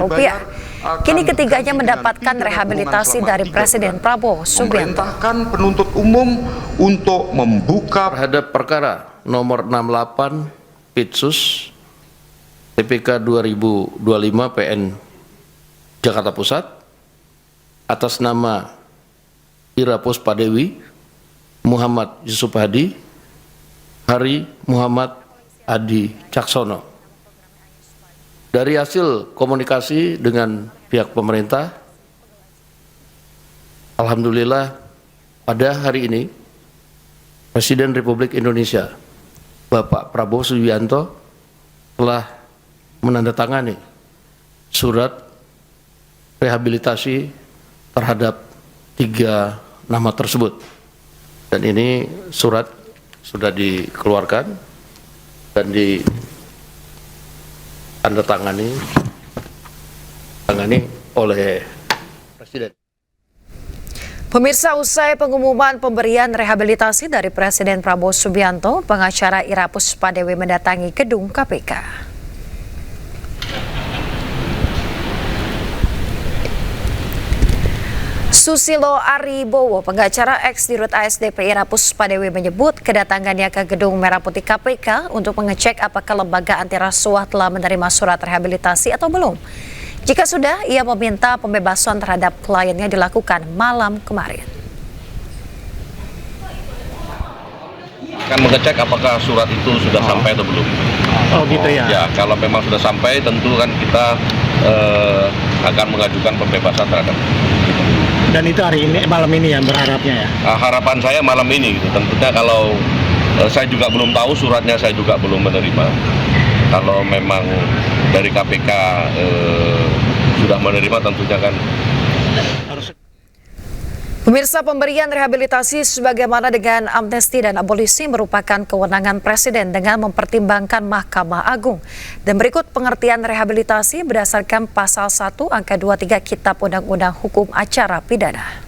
Kini ketiganya mendapatkan rehabilitasi dari Presiden Prabowo Subianto. Memerintahkan penuntut umum untuk membuka terhadap perkara nomor 68 Pitsus TPK 2025 PN Jakarta Pusat atas nama Ira Puspadewi, Muhammad Yusuf Hadi, Hari Muhammad Adi Caksono. Dari hasil komunikasi dengan pihak pemerintah, alhamdulillah pada hari ini Presiden Republik Indonesia Bapak Prabowo Subianto telah menandatangani surat rehabilitasi terhadap 3 nama tersebut, dan ini surat sudah dikeluarkan dan ditandatangani oleh Presiden. Pemirsa, usai pengumuman pemberian rehabilitasi dari Presiden Prabowo Subianto, pengacara Ira Puspadewi mendatangi gedung KPK. Susilo Aribowo, pengacara ex-Dirut ASDP Ira Puspadewi, menyebut kedatangannya ke Gedung Merah Putih KPK untuk mengecek apakah lembaga anti rasuah telah menerima surat rehabilitasi atau belum. Jika sudah, ia meminta pembebasan terhadap kliennya dilakukan malam kemarin. Akan mengecek apakah surat itu sudah sampai atau belum. Oh gitu ya? Ya, kalau memang sudah sampai, tentu kan kita akan mengajukan pembebasan terhadap. Dan itu hari ini, malam ini yang berharapnya ya? Harapan saya malam ini, gitu. Tentunya kalau saya juga belum tahu suratnya, saya juga belum menerima. Kalau memang dari KPK sudah menerima, tentunya kan. Pemirsa, pemberian rehabilitasi sebagaimana dengan amnesti dan abolisi merupakan kewenangan Presiden dengan mempertimbangkan Mahkamah Agung. Dan berikut pengertian rehabilitasi berdasarkan Pasal 1 Angka 23 Kitab Undang-Undang Hukum Acara Pidana.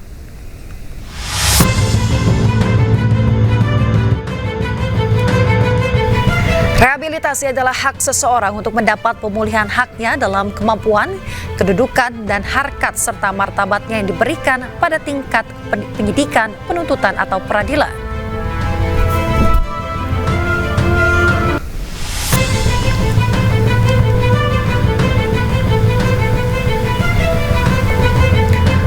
Rehabilitasi adalah hak seseorang untuk mendapat pemulihan haknya dalam kemampuan, kedudukan, dan harkat serta martabatnya yang diberikan pada tingkat penyidikan, penuntutan, atau peradilan.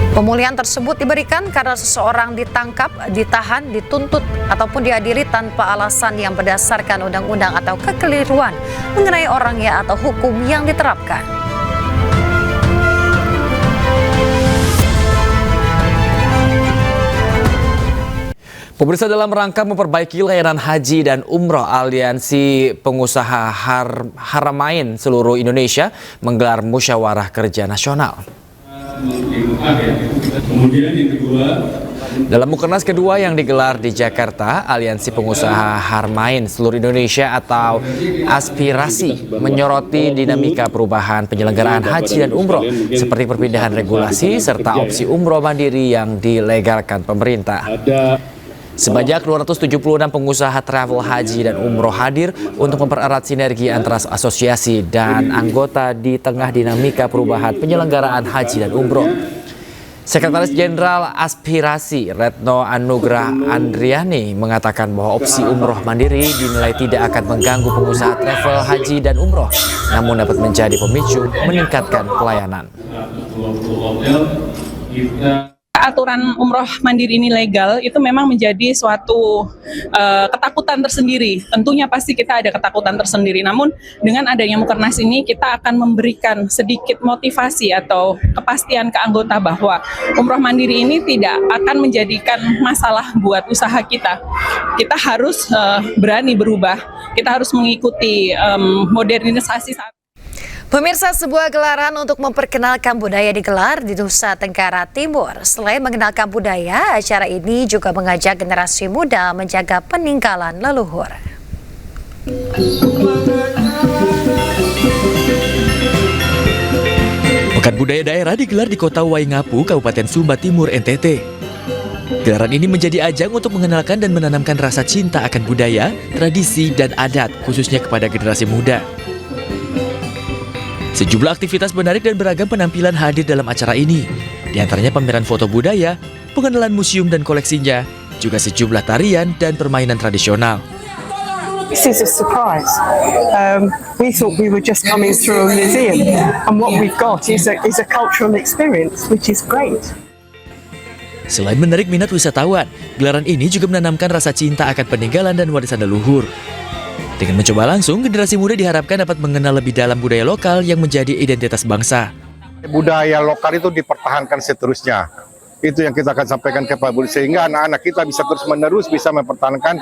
Pemulihan tersebut diberikan karena seseorang ditangkap, ditahan, dituntut, ataupun diadili tanpa alasan yang berdasarkan undang-undang atau kekeliruan mengenai orangnya atau hukum yang diterapkan. Pemirsa, dalam rangka memperbaiki layanan haji dan umroh, Aliansi Pengusaha Haramain seluruh Indonesia menggelar musyawarah kerja nasional. Dalam Mukernas kedua yang digelar di Jakarta, Aliansi Pengusaha Haramain seluruh Indonesia atau Aspirasi menyoroti dinamika perubahan penyelenggaraan haji dan umroh seperti perpindahan regulasi serta opsi umroh mandiri yang dilegalkan pemerintah. Sebanyak 276 pengusaha travel haji dan umroh hadir untuk mempererat sinergi antara asosiasi dan anggota di tengah dinamika perubahan penyelenggaraan haji dan umroh. Sekretaris Jenderal Aspirasi Retno Anugrah Andriani mengatakan bahwa opsi umroh mandiri dinilai tidak akan mengganggu pengusaha travel haji dan umroh, namun dapat menjadi pemicu meningkatkan pelayanan. Aturan umroh mandiri ini legal itu memang menjadi suatu ketakutan tersendiri. Tentunya pasti kita ada ketakutan tersendiri. Namun dengan adanya Mukernas ini kita akan memberikan sedikit motivasi atau kepastian ke anggota bahwa umroh mandiri ini tidak akan menjadikan masalah buat usaha kita. Kita harus berani berubah. Kita harus mengikuti modernisasi saat. Pemirsa, sebuah gelaran untuk memperkenalkan budaya digelar di Nusa Tenggara Timur. Selain mengenalkan budaya, acara ini juga mengajak generasi muda menjaga peninggalan leluhur. Pekan Budaya Daerah digelar di Kota Waingapu, Kabupaten Sumba Timur, NTT. Gelaran ini menjadi ajang untuk mengenalkan dan menanamkan rasa cinta akan budaya, tradisi, dan adat, khususnya kepada generasi muda. Sejumlah aktivitas menarik dan beragam penampilan hadir dalam acara ini. Di antaranya pameran foto budaya, pengenalan museum dan koleksinya, juga sejumlah tarian dan permainan tradisional. This is a surprise. We thought we were just coming through a museum, and what we've got is a cultural experience, which is great. Selain menarik minat wisatawan, gelaran ini juga menanamkan rasa cinta akan peninggalan dan warisan leluhur. Dengan mencoba langsung, generasi muda diharapkan dapat mengenal lebih dalam budaya lokal yang menjadi identitas bangsa. Budaya lokal itu dipertahankan seterusnya. Itu yang kita akan sampaikan ke Pak Budi, sehingga anak-anak kita bisa terus-menerus bisa mempertahankan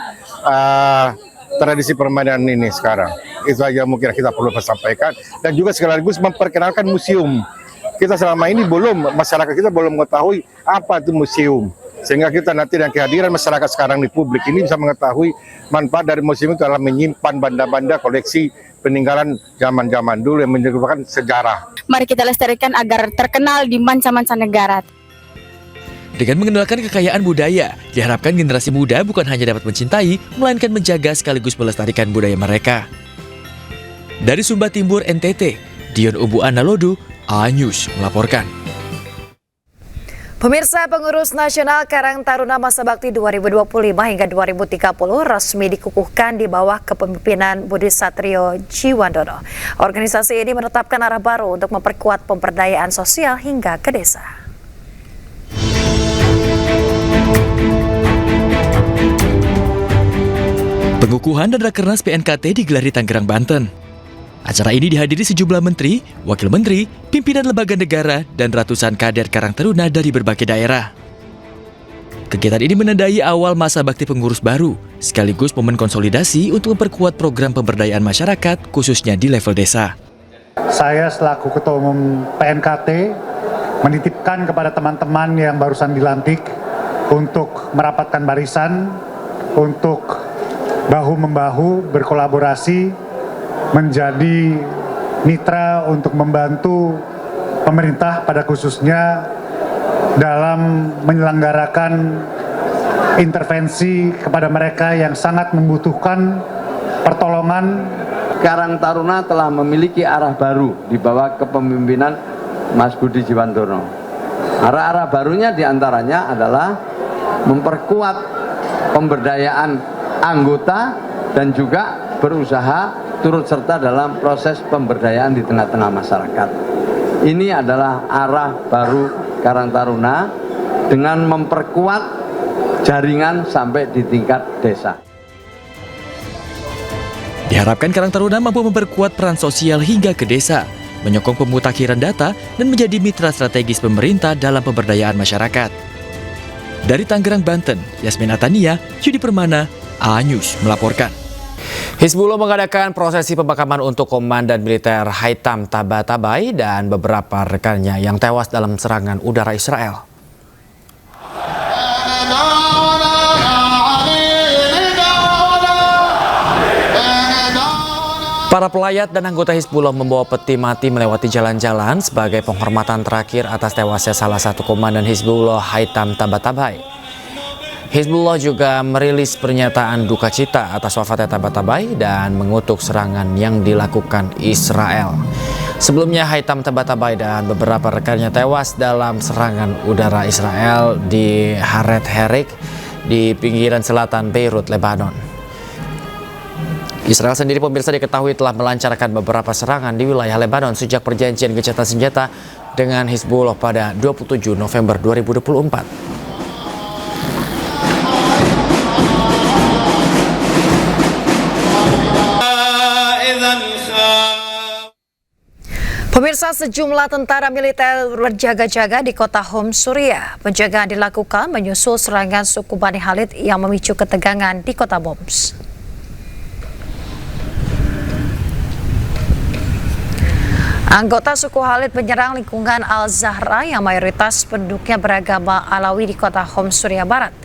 tradisi permainan ini sekarang. Itu aja mungkin kita perlu sampaikan. Dan juga sekaligus memperkenalkan museum. Kita selama ini masyarakat kita belum mengetahui apa itu museum. Sehingga kita nanti dan kehadiran masyarakat sekarang di publik ini bisa mengetahui manfaat dari museum itu adalah menyimpan benda-benda koleksi peninggalan zaman-zaman dulu yang merupakan sejarah. Mari kita lestarikan agar terkenal di manca-manca negara. Dengan mengenalkan kekayaan budaya, diharapkan generasi muda bukan hanya dapat mencintai, melainkan menjaga sekaligus melestarikan budaya mereka. Dari Sumba Timur, NTT, Dion Ubu Analodu, A-News melaporkan. Pemirsa, Pengurus Nasional Karang Taruna Masa Bakti 2025 hingga 2030 resmi dikukuhkan di bawah kepemimpinan Budi Satrio Jiwandono. Organisasi ini menetapkan arah baru untuk memperkuat pemberdayaan sosial hingga ke desa. Pengukuhan dan Rakernas PNKT digelar di Tangerang, Banten. Acara ini dihadiri sejumlah menteri, wakil menteri, pimpinan lembaga negara, dan ratusan kader Karang Taruna dari berbagai daerah. Kegiatan ini menandai awal masa bakti pengurus baru, sekaligus momen konsolidasi untuk memperkuat program pemberdayaan masyarakat, khususnya di level desa. Saya selaku Ketua Umum PNKT menitipkan kepada teman-teman yang barusan dilantik untuk merapatkan barisan, untuk bahu-membahu berkolaborasi, menjadi mitra untuk membantu pemerintah pada khususnya dalam menyelenggarakan intervensi kepada mereka yang sangat membutuhkan pertolongan. Karang Taruna telah memiliki arah baru di bawah kepemimpinan Mas Budi Jiwandono. Arah-arah barunya diantaranya adalah memperkuat pemberdayaan anggota dan juga berusaha turut serta dalam proses pemberdayaan di tengah-tengah masyarakat. Ini adalah arah baru Karang Taruna dengan memperkuat jaringan sampai di tingkat desa. Diharapkan Karang Taruna mampu memperkuat peran sosial hingga ke desa, menyokong pemutakhiran data, dan menjadi mitra strategis pemerintah dalam pemberdayaan masyarakat. Dari Tangerang, Banten, Yasmin Atania, Yudi Permana, A-News melaporkan. Hizbullah mengadakan prosesi pemakaman untuk Komandan Militer Haitham Tabatabai dan beberapa rekannya yang tewas dalam serangan udara Israel. Para pelayat dan anggota Hizbullah membawa peti mati melewati jalan-jalan sebagai penghormatan terakhir atas tewasnya salah satu komandan Hizbullah, Haitham Tabatabai. Hizbullah juga merilis pernyataan duka cita atas wafatnya Tabatabai dan mengutuk serangan yang dilakukan Israel. Sebelumnya Haitham Tabatabai dan beberapa rekannya tewas dalam serangan udara Israel di Haret Herik di pinggiran selatan Beirut, Lebanon. Israel sendiri pemirsa diketahui telah melancarkan beberapa serangan di wilayah Lebanon sejak perjanjian gencatan senjata dengan Hizbullah pada 27 November 2024. Pemirsa, sejumlah tentara militer berjaga-jaga di kota Homs, Suriah. Penjagaan dilakukan menyusul serangan suku Bani Khalid yang memicu ketegangan di kota Homs. Anggota suku Khalid menyerang lingkungan Al-Zahra yang mayoritas penduduknya beragama Alawi di kota Homs, Suriah Barat.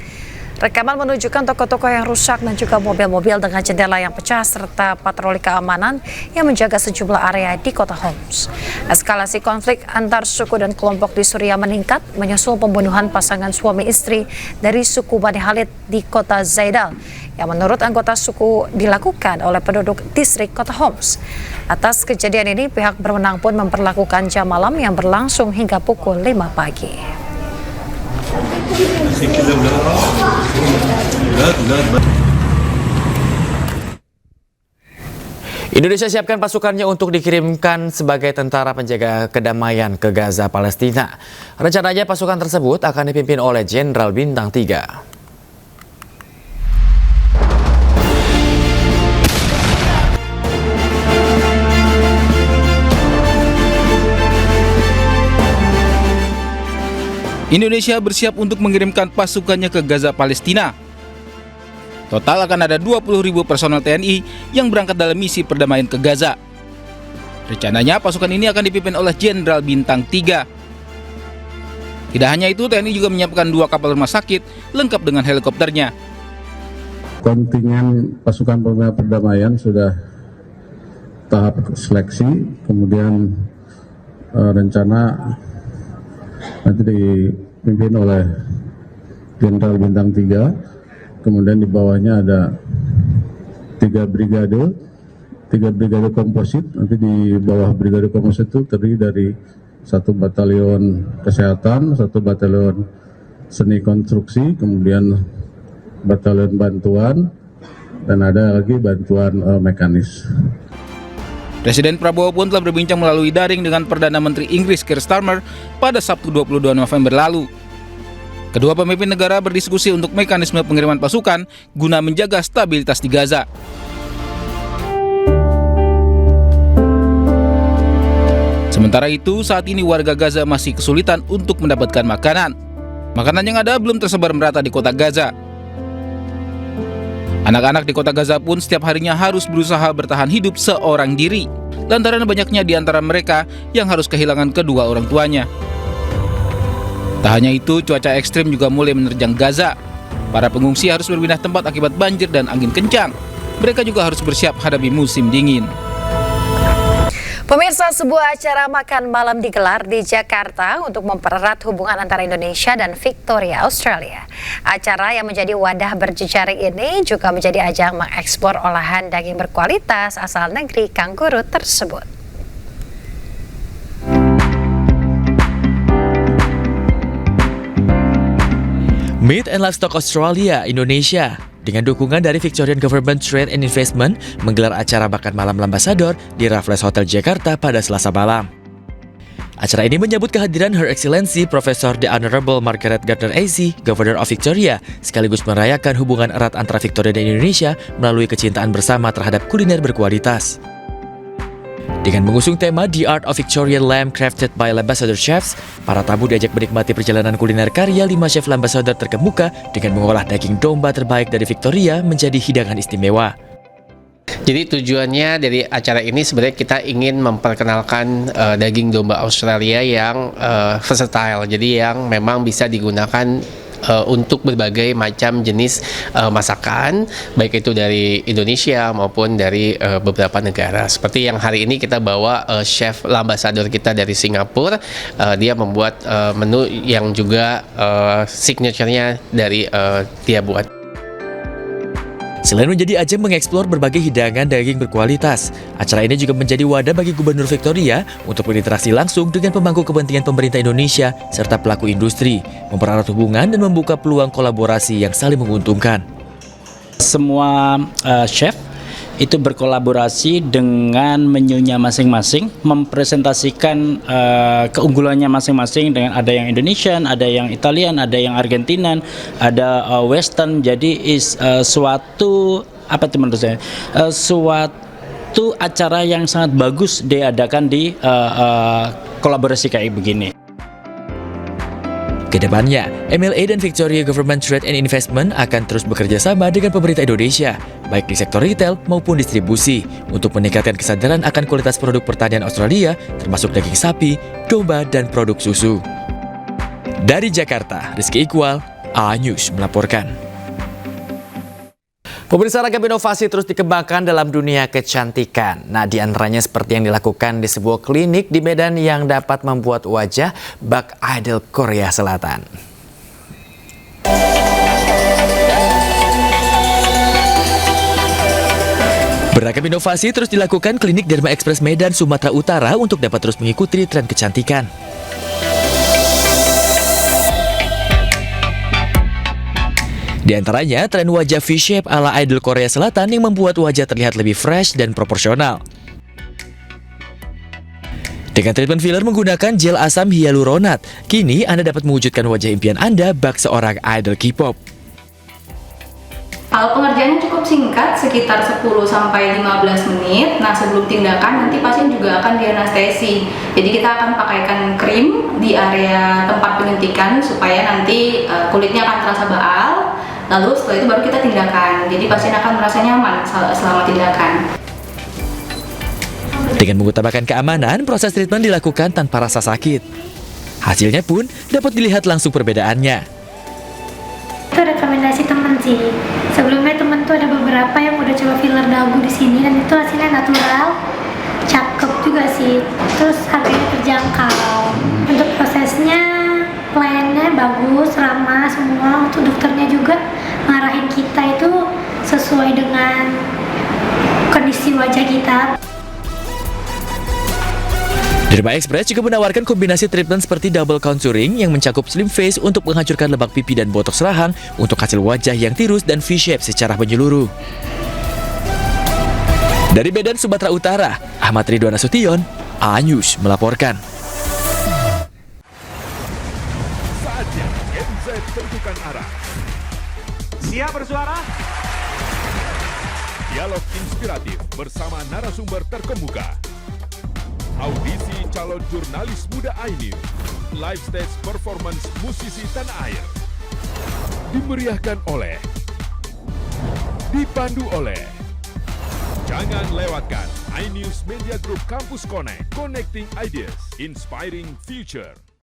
Rekaman menunjukkan toko-toko yang rusak dan juga mobil-mobil dengan jendela yang pecah serta patroli keamanan yang menjaga sejumlah area di kota Homs. Eskalasi konflik antar suku dan kelompok di Suriah meningkat menyusul pembunuhan pasangan suami istri dari suku Bani Khalid di kota Zaidal yang menurut anggota suku dilakukan oleh penduduk distrik kota Homs. Atas kejadian ini, pihak berwenang pun memperlakukan jam malam yang berlangsung hingga pukul 5 pagi. Indonesia siapkan pasukannya untuk dikirimkan sebagai tentara penjaga kedamaian ke Gaza, Palestina. Rencananya pasukan tersebut akan dipimpin oleh Jenderal Bintang 3. Indonesia bersiap untuk mengirimkan pasukannya ke Gaza, Palestina. Total akan ada 20.000 personel TNI yang berangkat dalam misi perdamaian ke Gaza. Rencananya pasukan ini akan dipimpin oleh Jenderal Bintang 3. Tidak hanya itu, TNI juga menyiapkan 2 kapal rumah sakit lengkap dengan helikopternya. Kontingen pasukan perdamaian sudah tahap seleksi, kemudian rencana nanti dipimpin oleh Jenderal Bintang 3, kemudian di bawahnya ada 3 brigade komposit. Nanti di bawah brigade komposit itu terdiri dari 1 batalion kesehatan, 1 batalion seni konstruksi, kemudian batalion bantuan, dan ada lagi bantuan mekanis. Presiden Prabowo pun telah berbincang melalui daring dengan Perdana Menteri Inggris Keir Starmer pada Sabtu 22 November lalu. Kedua pemimpin negara berdiskusi untuk mekanisme pengiriman pasukan guna menjaga stabilitas di Gaza. Sementara itu, saat ini warga Gaza masih kesulitan untuk mendapatkan makanan. Makanan yang ada belum tersebar merata di kota Gaza. Anak-anak di kota Gaza pun setiap harinya harus berusaha bertahan hidup seorang diri, lantaran banyaknya di antara mereka yang harus kehilangan kedua orang tuanya. Tak hanya itu, cuaca ekstrim juga mulai menerjang Gaza. Para pengungsi harus berpindah tempat akibat banjir dan angin kencang. Mereka juga harus bersiap hadapi musim dingin. Pemirsa, sebuah acara makan malam digelar di Jakarta untuk mempererat hubungan antara Indonesia dan Victoria, Australia. Acara yang menjadi wadah berjejaring ini juga menjadi ajang mengekspor olahan daging berkualitas asal negeri kanguru tersebut. Meat and Livestock Australia, Indonesia, dengan dukungan dari Victorian Government Trade and Investment menggelar acara makan malam Lambasador di Raffles Hotel Jakarta pada Selasa malam. Acara ini menyambut kehadiran Her Excellency Professor The Honorable Margaret Gardner AC, Governor of Victoria, sekaligus merayakan hubungan erat antara Victoria dan Indonesia melalui kecintaan bersama terhadap kuliner berkualitas. Dengan mengusung tema The Art of Victorian Lamb Crafted by L'Ambassadeur Chefs, para tamu diajak menikmati perjalanan kuliner karya 5 chef L'Ambassadeur terkemuka dengan mengolah daging domba terbaik dari Victoria menjadi hidangan istimewa. Jadi tujuannya dari acara ini sebenarnya kita ingin memperkenalkan daging domba Australia yang versatile, jadi yang memang bisa digunakan untuk berbagai macam jenis masakan, baik itu dari Indonesia maupun dari beberapa negara. Seperti yang hari ini kita bawa chef L'Ambassadeur kita dari Singapura, dia membuat menu yang juga signature-nya dari dia buat. Selain menjadi ajang mengeksplor berbagai hidangan daging berkualitas, acara ini juga menjadi wadah bagi Gubernur Victoria untuk berinteraksi langsung dengan pemangku kepentingan pemerintah Indonesia serta pelaku industri, mempererat hubungan dan membuka peluang kolaborasi yang saling menguntungkan. Semua chef itu berkolaborasi dengan menunya masing-masing, mempresentasikan keunggulannya masing-masing dengan ada yang Indonesian, ada yang Italian, ada yang Argentinan, ada Western. Jadi suatu acara yang sangat bagus diadakan di kolaborasi kayak begini. Kedepannya, MLA dan Victoria Government Trade and Investment akan terus bekerja sama dengan pemerintah Indonesia, baik di sektor retail maupun distribusi, untuk meningkatkan kesadaran akan kualitas produk pertanian Australia, termasuk daging sapi, domba, dan produk susu. Dari Jakarta, Rizky Iqbal, A News melaporkan. Pemirsa, ragam inovasi terus dikembangkan dalam dunia kecantikan. Nah, di antaranya seperti yang dilakukan di sebuah klinik di Medan yang dapat membuat wajah bak idol Korea Selatan. Beragam inovasi terus dilakukan klinik Derma Express Medan, Sumatera Utara untuk dapat terus mengikuti tren kecantikan. Di antaranya, tren wajah V-shape ala idol Korea Selatan yang membuat wajah terlihat lebih fresh dan proporsional. Dengan treatment filler menggunakan gel asam hyaluronat, kini Anda dapat mewujudkan wajah impian Anda bak seorang idol K-pop. Kalau pengerjaannya cukup singkat, sekitar 10-15 menit. Nah, sebelum tindakan nanti pasien juga akan dianestesi. Jadi kita akan pakaikan krim di area tempat penyuntikan supaya nanti kulitnya akan terasa baal. Lalu setelah itu baru kita tindakan. Jadi pasien akan merasa nyaman selama tindakan. Dengan mengutamakan keamanan, proses treatment dilakukan tanpa rasa sakit. Hasilnya pun dapat dilihat langsung perbedaannya. Itu rekomendasi teman sih. Sebelumnya teman tuh ada beberapa yang udah coba filler dagu di sini dan itu hasilnya natural, cakep juga sih. Terus harganya terjangkau. Untuk prosesnya, pelayanannya bagus, ramah semua. Untuk dokternya juga ngarahin kita itu sesuai dengan kondisi wajah kita. Derma Express juga menawarkan kombinasi treatment seperti double contouring yang mencakup slim face untuk menghancurkan lemak pipi dan botox rahang untuk hasil wajah yang tirus dan V-shape secara menyeluruh. Dari Medan, Sumatera Utara, Ahmad Ridwan Nasution, A News melaporkan. Saatnya NZ tentukan arah. Siap bersuara? Dialog inspiratif bersama narasumber terkemuka. Audisi calon jurnalis muda iNews, live stage performance musisi tanah air. Dimeriahkan oleh, dipandu oleh. Jangan lewatkan iNews Media Group Campus Connect, Connecting Ideas, Inspiring Future.